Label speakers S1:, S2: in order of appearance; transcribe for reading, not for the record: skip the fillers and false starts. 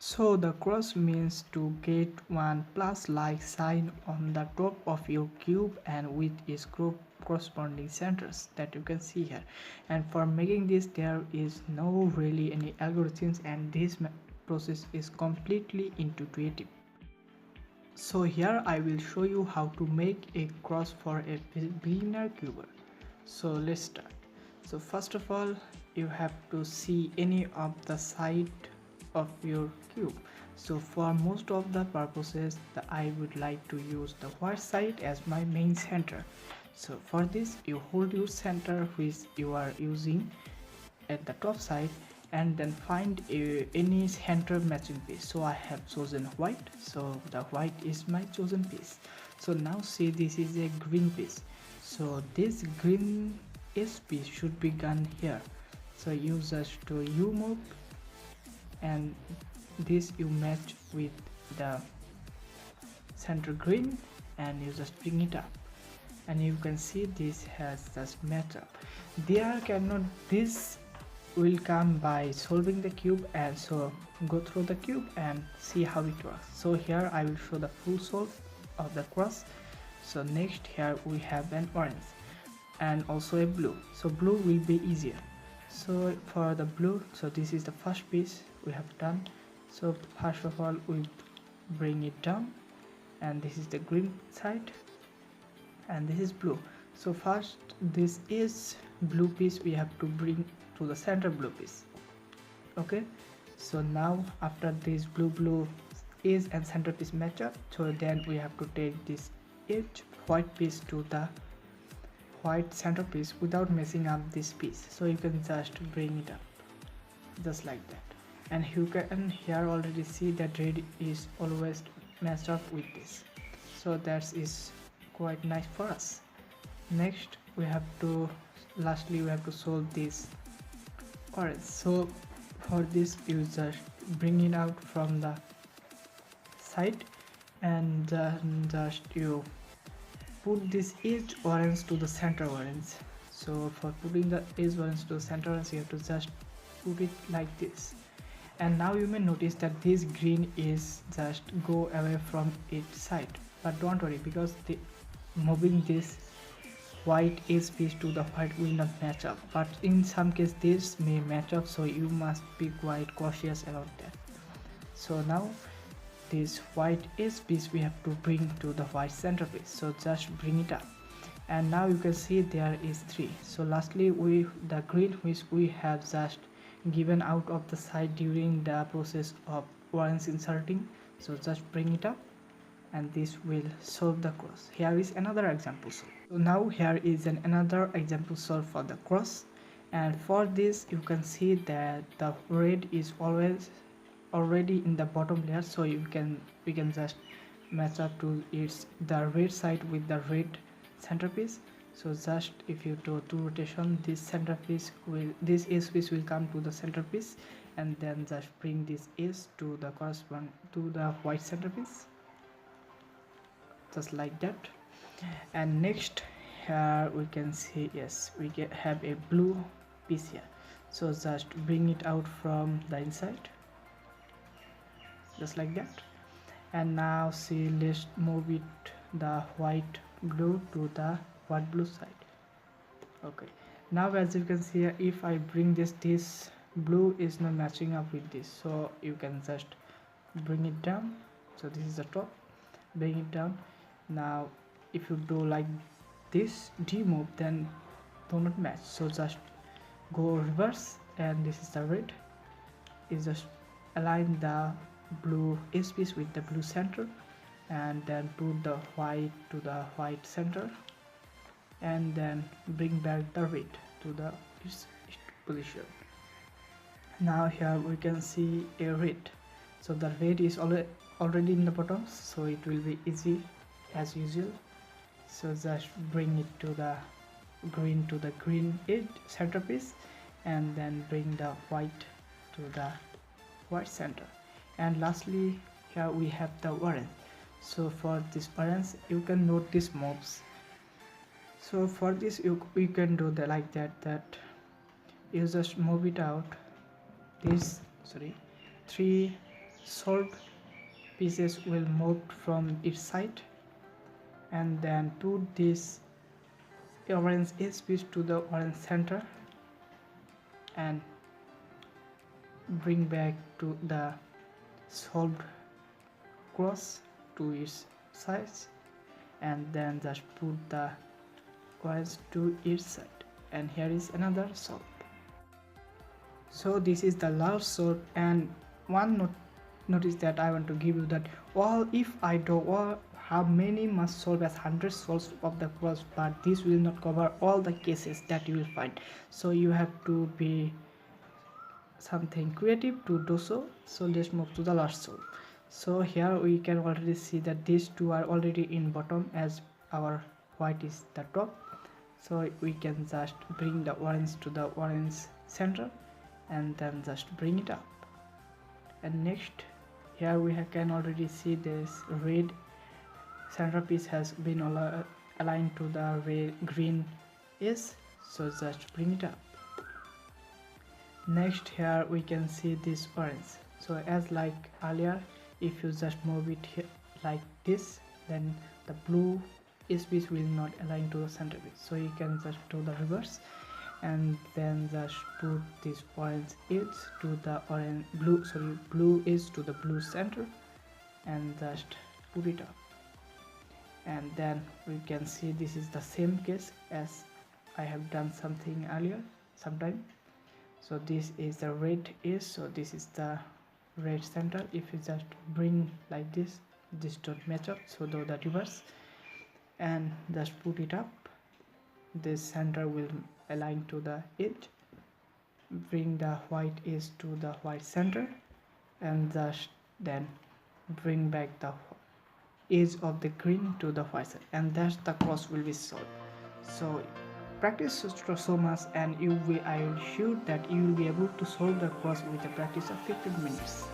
S1: So the cross means to get one plus like sign on the top of your cube and with its corresponding centers that you can see here. And for making this there is no really any algorithms, and this process is completely intuitive. So here I will show you how to make a cross for a beginner cuber. So let's start. So first of all, you have to see any of the side of your cube. So for most of the purposes I would like to use the white side as my main center. So for this you hold your center which you are using at the top side, and then find any center matching piece. So I have chosen white, so the white is my chosen piece. So now see, this is a green piece, so this green piece should be gone here. So you just to you move, and this you match with the center green, and you just bring it up, and you can see this has just match up. There cannot, this will come by solving the cube, and so go through the cube and see how it works. So here I will show the full solve of the cross. So next here we have an orange and also a blue, so blue will be easier. So for the blue, so this is the first piece we have done. So first of all we bring it down, and this is the green side and this is blue. So first this is blue piece we have to bring to the center blue piece. Okay, so now after this blue edge and center piece match up, so then we have to take this edge white piece to the white center piece without messing up this piece. So you can just bring it up just like that, and you can here already see that red is always matched up with this, so that is quite nice for us. Next we have to, lastly we have to solve this orange. So for this you just bring it out from the side, and just you put this edge orange to the center orange. So for putting the edge orange to the center orange, you have to just put it like this. And now you may notice that this green is just go away from its side, but don't worry, because the moving this white edge piece to the white will not match up, but in some case this may match up, so you must be quite cautious about that. So now this white edge piece we have to bring to the white center piece, so just bring it up, and now you can see there is 3. So lastly the green which we have just given out of the side during the process of orange inserting, so just bring it up, and this will solve the cross. Here is another example solve. So now here is another example solve for the cross, and for this you can see that the red is already in the bottom layer, so we can just match up to its the red side with the red centerpiece. So just if you do 2 rotation, this centerpiece will, this edge piece will come to the centerpiece, and then just bring this edge to the correspond to the white centerpiece just like that. And next here we can see, yes, we have a blue piece here, so just bring it out from the inside just like that. And now see, let's move it the white blue to the white blue side. Okay, now as you can see, if I bring this blue is not matching up with this, so you can just bring it down. So this is the top, bring it down. Now if you do like this demove, then do not match, so just go reverse, and this is the red, is just align the blue edge piece with the blue center, and then put the white to the white center, and then bring back the red to the position. Now here we can see a red, so the red is already in the bottom, so it will be easy as usual. So just bring it to the green edge centerpiece, and then bring the white to the white center. And lastly here we have the orange. So for this orange you can note these moves. So for this we can do the like that you just move it out this 3 solved pieces will move from its side, and then put this orange edge piece to the orange center and bring back to the solved cross to its size, and then just put the orange to its side, and here is another solve. So this is the last solve, and one notice that I want to give you that all if I do all how many must solve as 100 solves of the cross, but this will not cover all the cases that you will find, so you have to be something creative to do so. So let's move to the last solve. So here we can already see that these two are already in bottom as our white is the top, so we can just bring the orange to the orange center and then just bring it up. And next here we can already see this red centerpiece has been aligned to the red green is, so just bring it up. Next here we can see this orange, so as like earlier, if you just move it here like this, then the blue piece will not align to the centerpiece, so you can just do the reverse and then just put this orange edge to the blue edge to the blue center and just put it up. And then we can see this is the same case as I have done something earlier sometime. So this is the red edge, so this is the red center. If you just bring like this don't match up, so do the reverse and just put it up, this center will align to the edge. Bring the white edge to the white center and just then bring back the edge of the green to the white side, and that's the cross will be solved. So practice so much and I will sure that you will be able to solve the cross with a practice of 15 minutes.